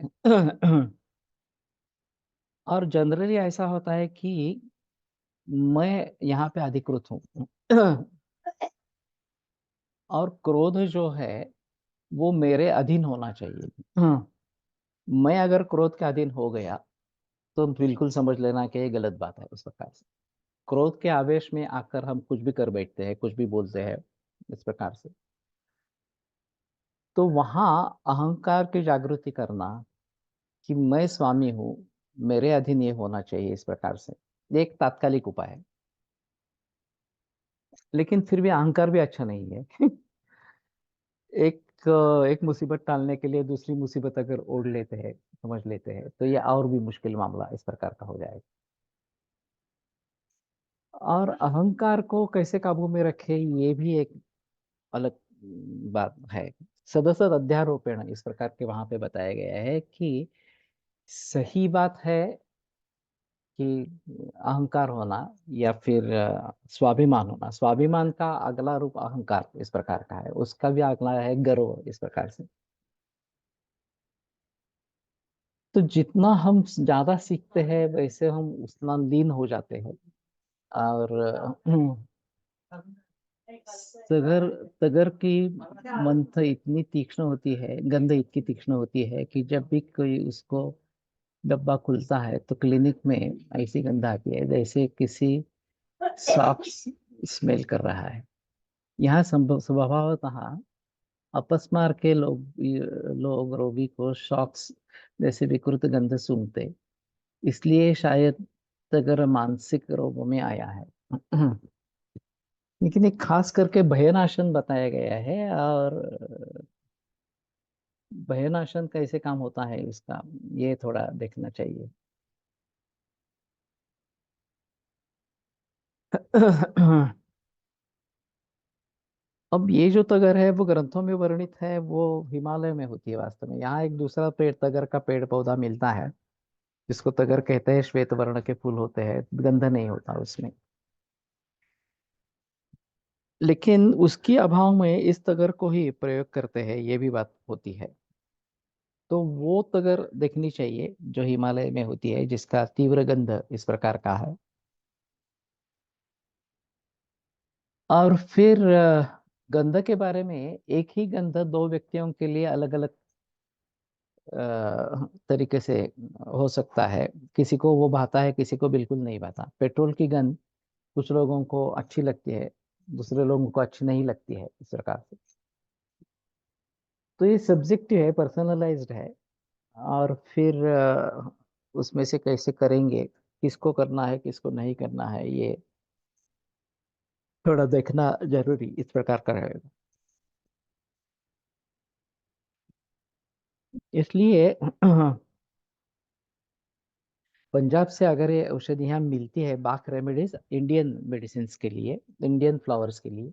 और जनरली ऐसा होता है कि मैं यहाँ पे अधिकृत हूँ। और क्रोध जो है वो मेरे अधीन होना चाहिए। मैं अगर क्रोध के अधीन हो गया तो बिल्कुल समझ लेना कि ये गलत बात है, उस प्रकार से। क्रोध के आवेश में आकर हम कुछ भी कर बैठते हैं, कुछ भी बोलते हैं, इस प्रकार से। तो वहां अहंकार की जागृति करना कि मैं स्वामी हूँ, मेरे अधीन ये होना चाहिए, इस प्रकार से। ये एक तात्कालिक उपाय है, लेकिन फिर भी अहंकार भी अच्छा नहीं है। एक मुसीबत टालने के लिए दूसरी मुसीबत अगर ओढ़ लेते हैं, समझ लेते हैं, तो ये और भी मुश्किल मामला इस प्रकार का हो जाएगा। और अहंकार को कैसे काबू में रखे, ये भी एक अलग बात है। सदसद अध्यारोपेण इस प्रकार के वहां पे बताया गया है कि सही बात है कि अहंकार होना या फिर स्वाभिमान होना। स्वाभिमान का अगला रूप अहंकार इस प्रकार का है, उसका भी अगला है गर्व, इस प्रकार से। तो जितना हम ज्यादा सीखते हैं वैसे हम उतना लीन हो जाते हैं। और तगर तगर की मंथ इतनी तीक्ष्ण होती है, गंध इतनी तीक्ष्ण होती है कि जब भी कोई उसको डब्बा खुलता है तो क्लिनिक में ऐसी गंध आती है जैसे किसी सॉक्स स्मेल कर रहा है। यहाँ स्वभावतः अपस्मार के लोग रोगी को शॉक्स जैसे विकृत गंध सूंघते, इसलिए शायद तगर मानसिक रोगों में आया है। लेकिन एक खास करके भयनाशन बताया गया है। और भयनाशन कैसे काम होता है इसका, ये थोड़ा देखना चाहिए। अब ये जो तगर है वो ग्रंथों में वर्णित है, वो हिमालय में होती है वास्तव में। यहाँ एक दूसरा पेड़, तगर का पेड़ पौधा मिलता है, जिसको तगर कहते हैं। श्वेत वर्ण के फूल होते हैं, गंध नहीं होता उसमें। लेकिन उसकी अभाव में इस तगर को ही प्रयोग करते हैं, ये भी बात होती है। तो वो तगर देखनी चाहिए जो हिमालय में होती है, जिसका तीव्र गंध इस प्रकार का है। और फिर गंध के बारे में, एक ही गंध दो व्यक्तियों के लिए अलग अलग तरीके से हो सकता है। किसी को वो भाता है, किसी को बिल्कुल नहीं भाता। पेट्रोल की गंध कुछ लोगों को अच्छी लगती है, दूसरे लोगों को अच्छी नहीं लगती है, इस प्रकार से। तो ये सब्जेक्टिव है, पर्सनलाइज्ड है। और फिर उसमें से कैसे करेंगे, किसको करना है किसको नहीं करना है, ये थोड़ा देखना जरूरी इस प्रकार का रहेगा। इसलिए पंजाब से अगर ये औषधियाँ मिलती है, बाक रेमेडीज, इंडियन मेडिसिन के लिए, इंडियन फ्लावर्स के लिए,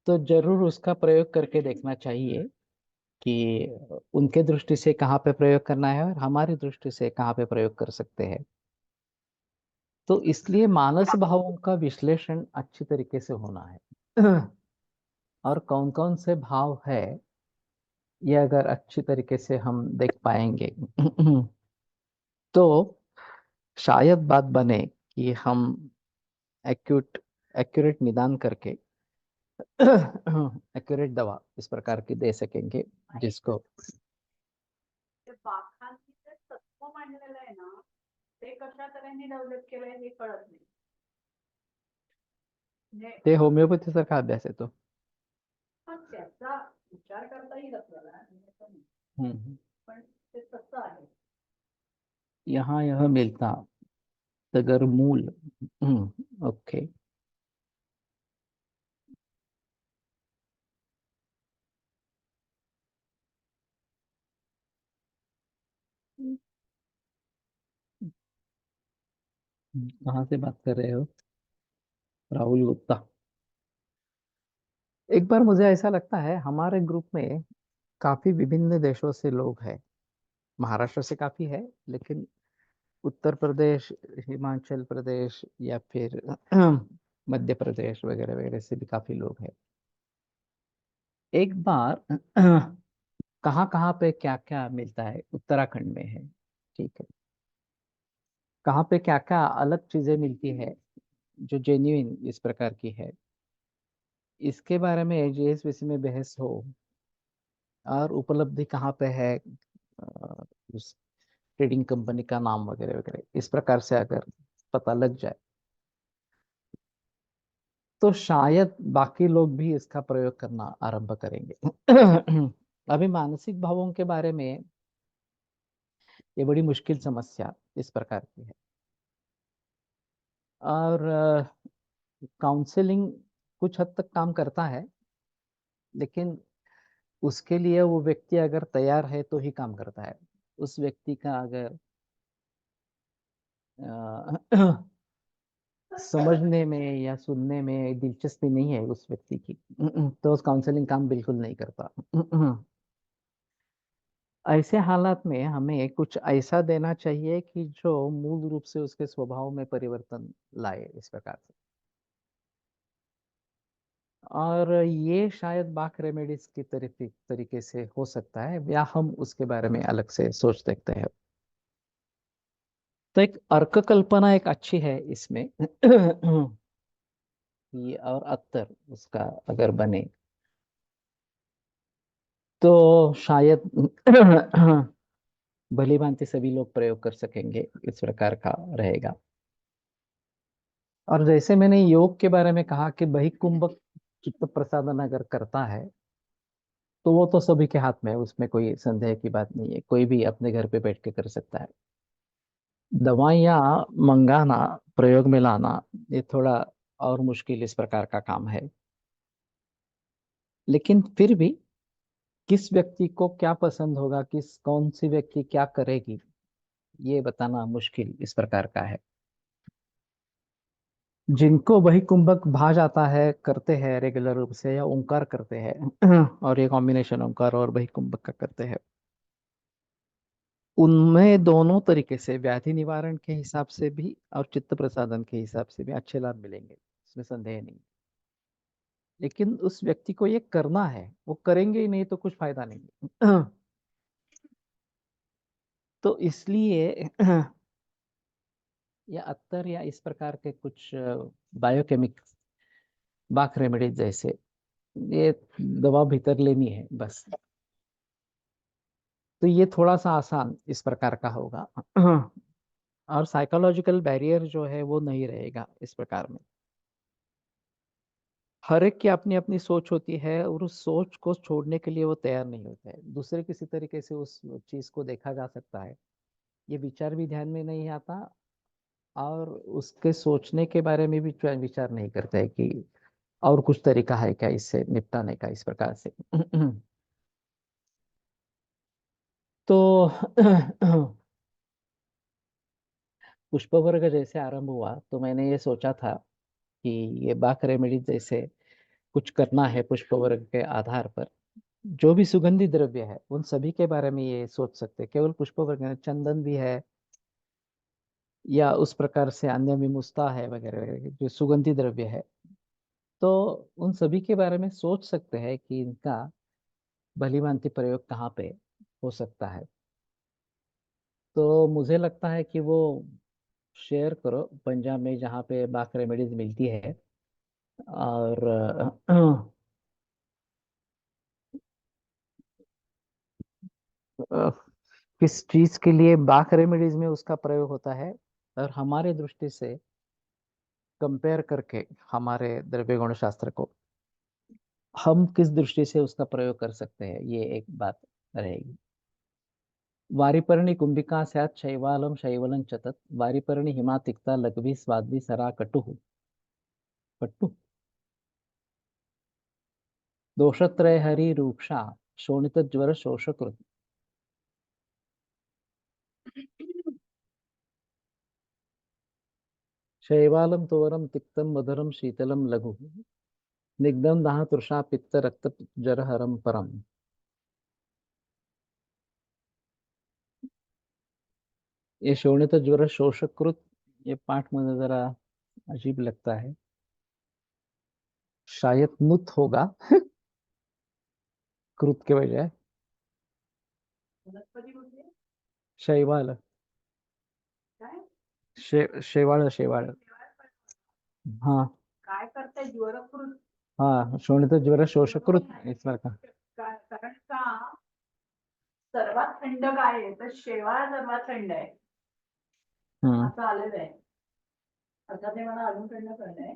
तो जरूर उसका प्रयोग करके देखना चाहिए कि उनके दृष्टि से कहाँ पे प्रयोग करना है और हमारी दृष्टि से कहाँ पे प्रयोग कर सकते हैं। तो इसलिए मानस भावों का विश्लेषण अच्छी तरीके से होना है। और कौन कौन से भाव है, ये अगर अच्छी तरीके से हम देख पाएंगे तो शायद बात बने कि हम एक्यूट एक्यूरेट निदान करके एक्यूरेट दवा इस प्रकार की दे सकेंगे, जिसको ते बाखांनी जे तत्व मांडलेलं आहे ना, ते कशा तऱ्हेने डेव्हलप केलंय हे कळत नाही. म्हणजे ते होमिओपॅथी सारखा अभ्यास आहे तो। हा त्याचा विचार करता येईल आपल्याला, म्हणजे असं नाही. हम्म। पण ते तसं आहे. यहाँ यह मिलता तगर मूल। ओके। कहाँ से बात कर रहे हो? राहुल गुप्ता। एक बार मुझे ऐसा लगता है हमारे ग्रुप में काफी विभिन्न देशों से लोग हैं। महाराष्ट्र से काफी है, लेकिन उत्तर प्रदेश, हिमाचल प्रदेश या फिर मध्य प्रदेश वगैरह वगैरह से भी काफी लोग हैं। एक बार कहाँ कहाँ पे क्या क्या मिलता है, उत्तराखंड में है, ठीक है। कहाँ पे क्या क्या अलग चीजें मिलती है जो जेन्युइन इस प्रकार की है, इसके बारे में जिस विषय में बहस हो, और उपलब्धि कहाँ पे है, उस ट्रेडिंग कंपनी का नाम वगैरह वगैरह, इस प्रकार से अगर पता लग जाए तो शायद बाकी लोग भी इसका प्रयोग करना आरंभ करेंगे। अभी मानसिक भावों के बारे में ये बड़ी मुश्किल समस्या इस प्रकार की है। और काउंसलिंग कुछ हद तक काम करता है, लेकिन उसके लिए वो व्यक्ति अगर तैयार है तो ही काम करता है। उस व्यक्ति का अगर अ, समझने में या सुनने में दिलचस्पी नहीं है उस व्यक्ति की, तो उस काउंसलिंग काम बिल्कुल नहीं करता। ऐसे हालात में हमें कुछ ऐसा देना चाहिए कि जो मूल रूप से उसके स्वभाव में परिवर्तन लाए, इस प्रकार से। और ये शायद बाक रेमेडीज की तरीके से हो सकता है, या हम उसके बारे में अलग से सोच सकते हैं। तो एक अर्क कल्पना एक अच्छी है इसमें। ये और अत्तर उसका अगर बने तो शायद भली भांति सभी लोग प्रयोग कर सकेंगे, इस प्रकार का रहेगा। और जैसे मैंने योग के बारे में कहा कि बहिकुंभक चित्त प्रसादन अगर करता है तो वो तो सभी के हाथ में है, उसमें कोई संदेह की बात नहीं है, कोई भी अपने घर पे बैठ के कर सकता है। दवाइयाँ मंगाना, प्रयोग में लाना, ये थोड़ा और मुश्किल इस प्रकार का काम है। लेकिन फिर भी किस व्यक्ति को क्या पसंद होगा, किस कौन सी व्यक्ति क्या करेगी, ये बताना मुश्किल इस प्रकार का है। जिनको वही कुंभक भा जाता है, करते हैं रेगुलर रूप से, या ओंकार करते हैं और ये कॉम्बिनेशन ओंकार और वही कुंभक का करते हैं, उनमें दोनों तरीके से व्याधि निवारण के हिसाब से भी और चित्त प्रसादन के हिसाब से भी अच्छे लाभ मिलेंगे, इसमें संदेह नहीं। लेकिन उस व्यक्ति को ये करना है, वो करेंगे ही नहीं तो कुछ फायदा नहीं। तो इसलिए या अत्तर या इस प्रकार के कुछ बायोकेमिक्स, बाक रेमेडीज जैसे, ये दवा भीतर लेनी है बस। तो ये थोड़ा सा आसान इस प्रकार का होगा। और साइकोलॉजिकल बैरियर जो है वो नहीं रहेगा इस प्रकार में। हर एक की अपनी अपनी सोच होती है, और उस सोच को छोड़ने के लिए वो तैयार नहीं होता है। दूसरे किसी तरीके से उस चीज को देखा जा सकता है, ये विचार भी ध्यान में नहीं आता, और उसके सोचने के बारे में भी विचार नहीं करते है कि और कुछ तरीका है क्या इससे निपटाने का, इस प्रकार से। तो पुष्प वर्ग जैसे आरंभ हुआ तो मैंने ये सोचा था कि ये बाक रेमेडीज जैसे कुछ करना है पुष्प वर्ग के आधार पर। जो भी सुगंधी द्रव्य है उन सभी के बारे में ये सोच सकते हैं, केवल पुष्प वर्ग नहीं, चंदन भी है, या उस प्रकार से अन्य भी मुस्ता है वगैरह वगैरह जो सुगंधी द्रव्य है। तो उन सभी के बारे में सोच सकते हैं कि इनका भलीभांति प्रयोग कहाँ पे हो सकता है। तो मुझे लगता है कि वो शेयर करो पंजाब में जहाँ पे बाक रेमेडीज मिलती है। और अ, किस चीज के लिए बाक रेमेडीज में उसका प्रयोग होता है, और हमारे दृष्टि से कंपेयर करके हमारे द्रव्य गुण शास्त्र को हम किस दृष्टि से उसका प्रयोग कर सकते हैं, ये एक बात रहेगी। वारिपर्णी कुंभिका स्यात् शैवालम शैवलं च तत् वारिपर्णी हिमा तिक्ता लघ्वी स्वाद्वी सरा कटुः कट्टु दोषत्रय हरि रूक्षा शोणित ज्वर शोषकृत। शैवालं तुवरं तिक्तं मधुरं शीतलं लघु निग्धं दाह तृषा पित्त रक्त जरहरम परम। ये शोणित ज्वर शोषकृत, ये पाठ मुझे जरा अजीब लगता है, शायद नुत होगा कृत के बजाय। वनस्पती कुठली आहे? शैवाल, काय शेवाळ शेवाळ। हाँ काय करताय ज्वरकृत? हाँ, शोणित ज्वर शोषकृत इस बार का। कारण का सर्वात थंड काय आहे तर शेवाळ सर्वात थंड आहे असं आलेलं आहे. आता ते मला अजून थंड कळलंय.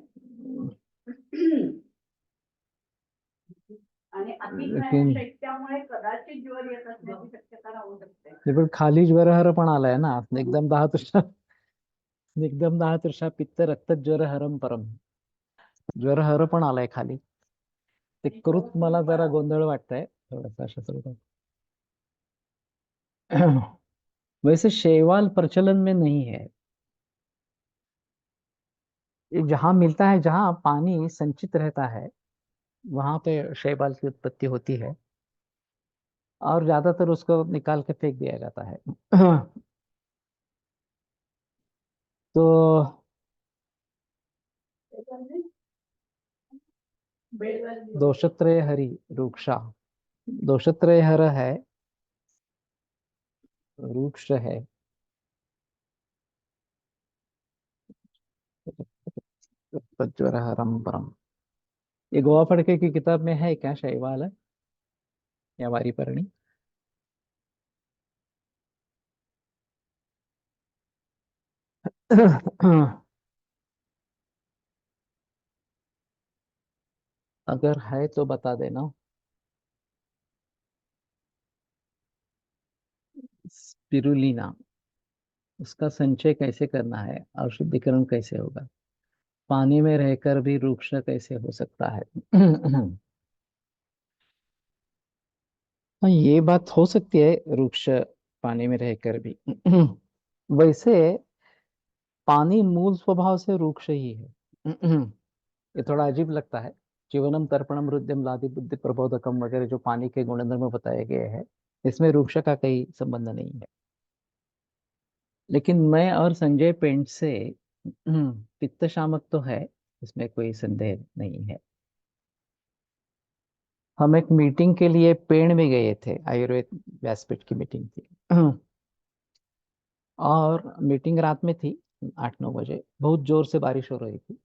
आणि अति लेकिन शैत्यामुळे कदाचित ज्वर येत असण्याची शक्यता राहू शकते. लेकिन खाली ज्वरहर पण आलाय ना, एकदम दाह तृषा, एकदम दाह तृषा पित्त रक्त ज्वरहरम परम, ज्वरहर पण आलाय खाली। ते कृत मला जरा गोंधळ वाटतंय थोडासा अशा स्वरूपात। वैसे शैवाल प्रचलन में नहीं है, ये जहां मिलता है, जहां पानी संचित रहता है वहां पे शैवाल की उत्पत्ति होती है, और ज्यादातर उसको निकाल के फेंक दिया जाता है। तो दोषत्रय हरि रूक्षा, दोषत्रय हर है, रूक्ष है, ज्वरहरम परम। ये गोवा फड़के की किताब में है क्या शैवाल है या वारी परणी? अगर है तो बता देना। स्पिरुलिना, उसका संचय कैसे करना है और शुद्धिकरण कैसे होगा? पानी में रहकर भी रूक्ष कैसे हो सकता है? हाँ, ये बात हो सकती है, रूक्ष पानी में रहकर भी। वैसे पानी मूल स्वभाव से रूक्ष ही है। ये थोड़ा अजीब लगता है, जीवनम तर्पणम रुद्यम लादि बुद्धि प्रबोधकम वगैरह जो पानी के गुणधर्म बताए गए हैं, इसमें रूक्ष का कोई संबंध नहीं है। लेकिन मैं और संजय पेंट से पित्त शामक तो है, इसमें कोई संदेह नहीं है। हम एक मीटिंग के लिए पेड़ में गए थे, आयुर्वेद व्यासपीठ की मीटिंग थी। और मीटिंग रात में थी, 8-9 बजे, बहुत जोर से बारिश हो रही थी।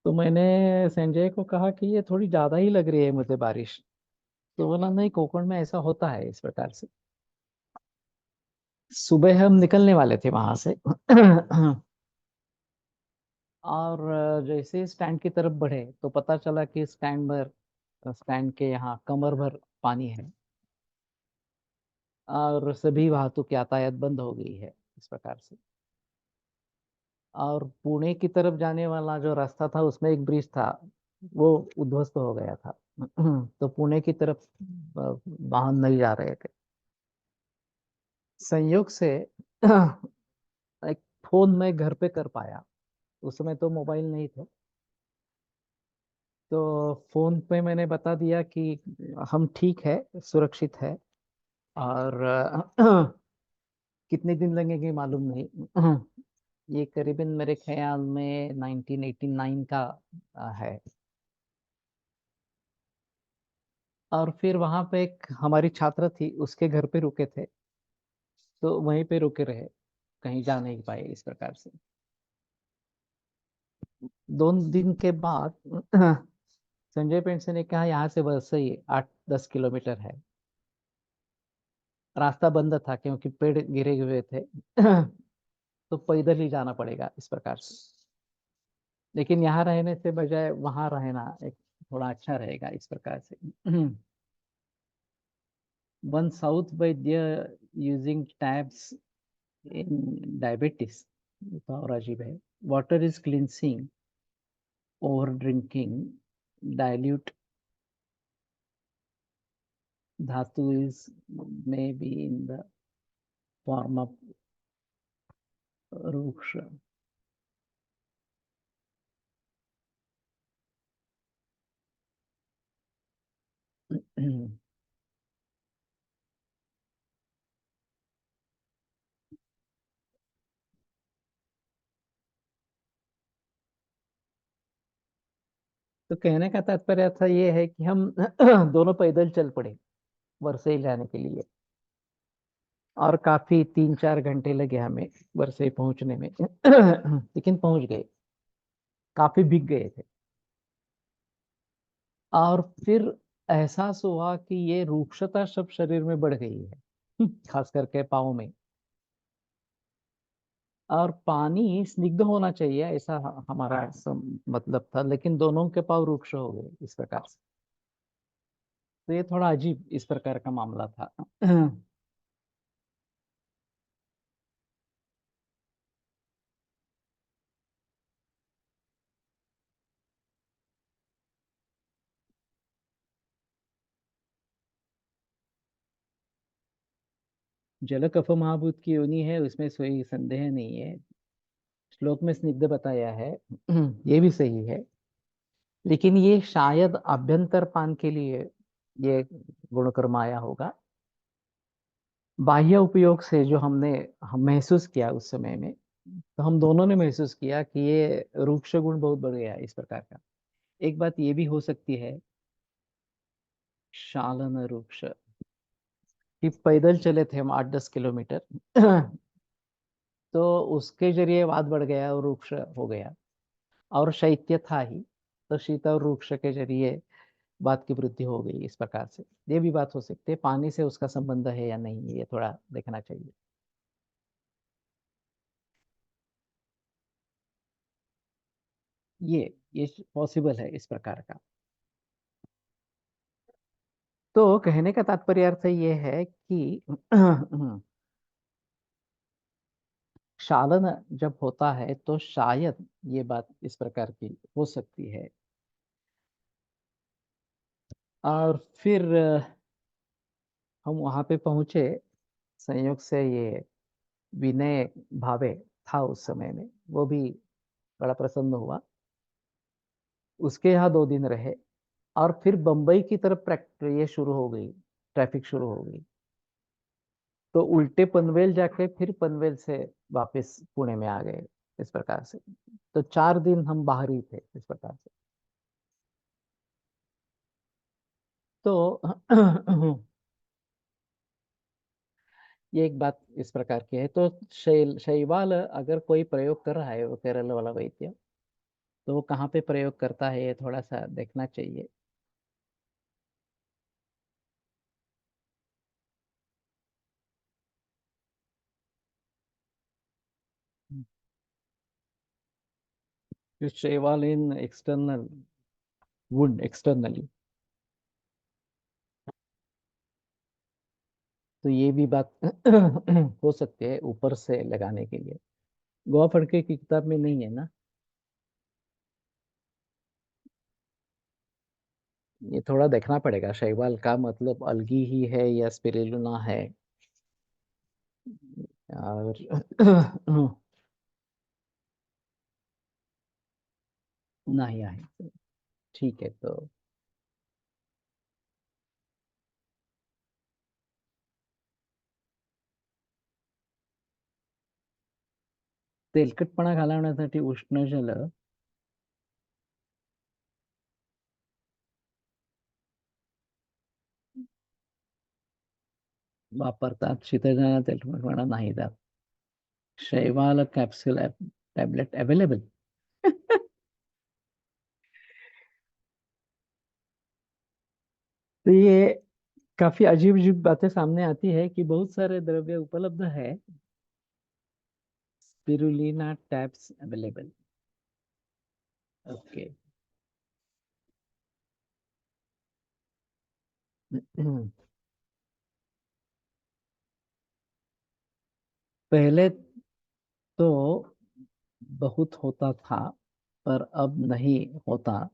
तो मैंने संजय को कहा कि ये थोड़ी ज्यादा ही लग रही है मुझे बारिश। तो बोला नहीं, कोकण में ऐसा होता है इस प्रकार से। सुबह हम निकलने वाले थे वहां से। और जैसे स्टैंड की तरफ बढ़े तो पता चला कि स्टैंड के यहाँ कमर भर पानी है, और सभी वाहतुक यातायात बंद हो गई है इस प्रकार से। और पुणे की तरफ जाने वाला जो रास्ता था उसमें एक ब्रिज था, वो उद्ध्वस्त हो गया था। तो पुणे की तरफ वाहन नहीं जा रहे थे। संयोग से एक फोन मैं घर पे कर पाया, उस समय तो मोबाइल नहीं थे। तो फोन पे मैंने बता दिया कि हम ठीक है, सुरक्षित है, और कितने दिन लगेंगे मालूम नहीं। ये करीबन मेरे ख्याल में 1989 का है। और फिर वहां पे एक हमारी छात्र थी, उसके घर पे रुके थे, तो वहीं पे रुके रहे, कहीं जा नहीं पाए इस प्रकार से। 2 दिन के बाद संजय पेंट से ने कहा यहाँ से बस ही 8-10 किलोमीटर है। रास्ता बंद था क्योंकि पेड़ गिरे हुए थे। तो पैदल ही जाना पड़ेगा इस प्रकार से। लेकिन यहाँ रहने से बजाय वहां रहना एक थोड़ा अच्छा रहेगा इस प्रकार से। One south vaidya using tabs in diabetes, तो और अजीब है। Water is cleansing, over drinking, dilute dhatu is maybe in the form of ruksha. तो कहने का तात्पर्य था ये है कि हम दोनों पैदल चल पड़े वर्सई जाने के लिए, और काफी 3-4 घंटे लगे हमें वर्सई पहुंचने में। लेकिन पहुंच गए, काफी भीग गए थे। और फिर एहसास हुआ कि ये रूक्षता सब शरीर में बढ़ गई है, खास करके पाँव में। और पानी स्निग्ध होना चाहिए ऐसा हमारा मतलब था, लेकिन दोनों के पाँव रूक्ष हो गए इस प्रकार से। तो ये थोड़ा अजीब इस प्रकार का मामला था। जल कफ महाभूत की योनि है, उसमें कोई संदेह नहीं है। श्लोक में स्निग्ध बताया है, ये भी सही है। लेकिन ये शायद अभ्यंतर पान के लिए ये गुणकर्म आया होगा। बाह्य उपयोग से जो हम महसूस किया उस समय में, तो हम दोनों ने महसूस किया कि ये रूक्ष गुण बहुत बढ़ गया है इस प्रकार का। एक बात ये भी हो सकती है, शालन रूक्ष, कि पैदल चले थे हम 8-10 किलोमीटर। तो उसके जरिए वात बढ़ गया और रूक्ष हो गया। और शैत्य था ही, तो शीत और रूक्ष के जरिए बात की वृद्धि हो गई इस प्रकार से। ये भी बात हो सकती है, पानी से उसका संबंध है या नहीं, ये थोड़ा देखना चाहिए। ये पॉसिबल है इस प्रकार का। तो कहने का तात्पर्य अर्थ ये है कि क्षालन जब होता है तो शायद ये बात इस प्रकार की हो सकती है। और फिर हम वहां पे पहुंचे, संयोग से ये विनय भावे था उस समय में, वो भी बड़ा प्रसन्न हुआ। उसके यहाँ 2 दिन रहे, और फिर बंबई की तरफ ये शुरू हो गई, ट्रैफिक शुरू हो गई। तो उल्टे पनवेल जाके फिर पनवेल से वापस पुणे में आ गए इस प्रकार से। तो 4 दिन हम बाहर ही थे इस प्रकार से। तो ये एक बात इस प्रकार की है। तो शैवाल अगर कोई प्रयोग कर रहा है, वो केरल वाला वैद्य, तो वो कहाँ पे प्रयोग करता है ये थोड़ा सा देखना चाहिए। शैवाल इन एक्सटर्नल वुड एक्सटर्नली, तो ये भी बात हो सकती है ऊपर से लगाने के लिए। गोवा फड़के की किताब में नहीं है ना। ये थोड़ा देखना पड़ेगा, शैवाल का मतलब अलगी ही है या स्पिरुलिना है। और नहीं है। ठीक है तो। तेलकटपणा घालवण्यासाठी उष्ण जल वापरतात, शीतजन्य तेलकटपणा नाही जात। शैवाल कैप्सूल टैबलेट अवेलेबल। तो ये काफी अजीब अजीब बातें सामने आती है कि बहुत सारे द्रव्य उपलब्ध है, स्पिरुलिना टैब्स अवेलेबल। ओके। पहले तो बहुत होता था, पर अब नहीं होता।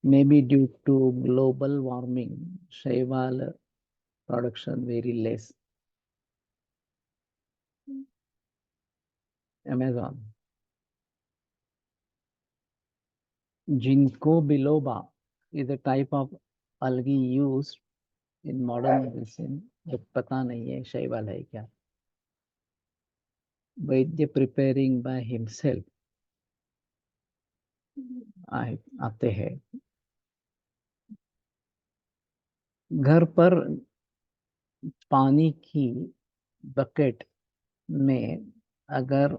Maybe due to global warming, shaival production very less. Amazon. Ginkgo biloba is a type of algae used in modern medicine पता नहीं है शैवाल है क्या। वैद्य प्रिपेयरिंग बाय हिमसेल्फ आते हैं। घर पर पानी की बकेट में अगर,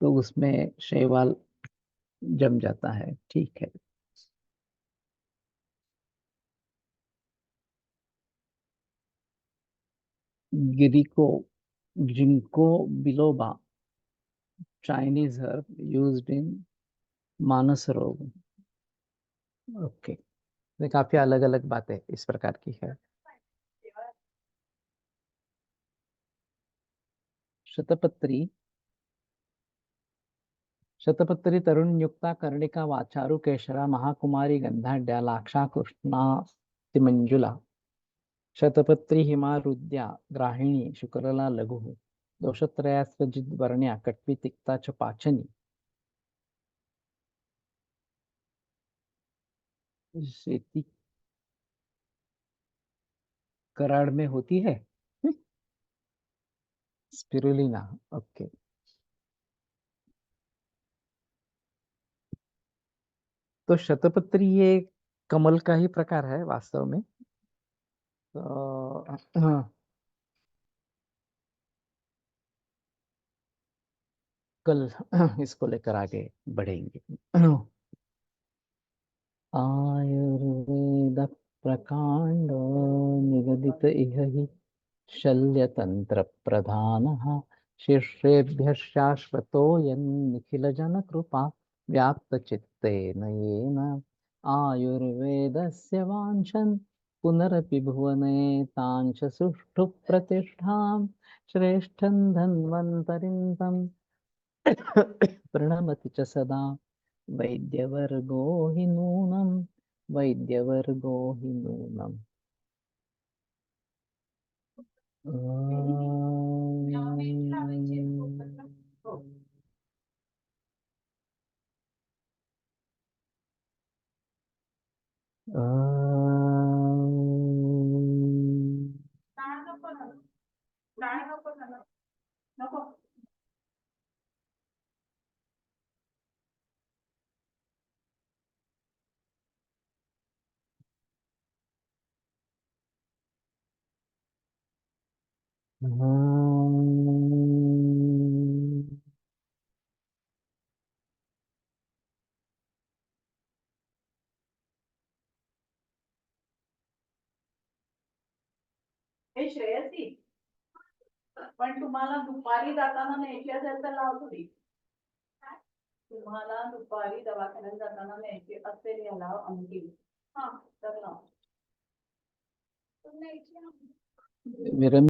तो उसमें शैवाल जम जाता है, ठीक है। गिरिको ginkgo biloba Chinese herb used in manas rog. Okay, ये काफी अलग अलग बातें इस प्रकार की है। शतपत्री शतपत्री तरुण युक्ता कर्णिका वाचारु केशरा महाकुमारी गंधाढ्या लाक्षा कृष्णा तिमंजुला शतपत्री हिमारुद्या ग्राहिणी शुक्रला लघु दोषत्रयास्वजित वर्ण्या कट्वी तिक्ता च पाचनी। शेती कराड़ में होती है। Spirulina, okay. तो शतपत्री ये कमल का ही प्रकार है वास्तव में। तो हाँ, कल इसको लेकर आगे बढ़ेंगे। आयुर्वेद प्रकांड निगदित इह हि शल्यतंत्र प्रधानः शिष्येभ्यः शाश्वतोऽयं जन कृपा व्याप्त चित्तेन येन आयुर्वेदस्य वाञ्छन् पुनरपि भुवने ताञ्च सुष्ठु प्रतिष्ठां श्रेष्ठं धन्वन्तरिं तं प्रणमति च सदा वैद्यवर्गो हि नूनं वैद्यवर्गो हि नूनम्। डाळ नको ना, डाळ नको ना, नको. हे श्रेयसी, पण तुम्हाला दुपारी जाताना न्यायची असेल तर लाव थोडी. तुम्हाला दुपारी दवाखान्यात जाताना न्यायची असेल याला आमटी, हा तर लाव. मेरे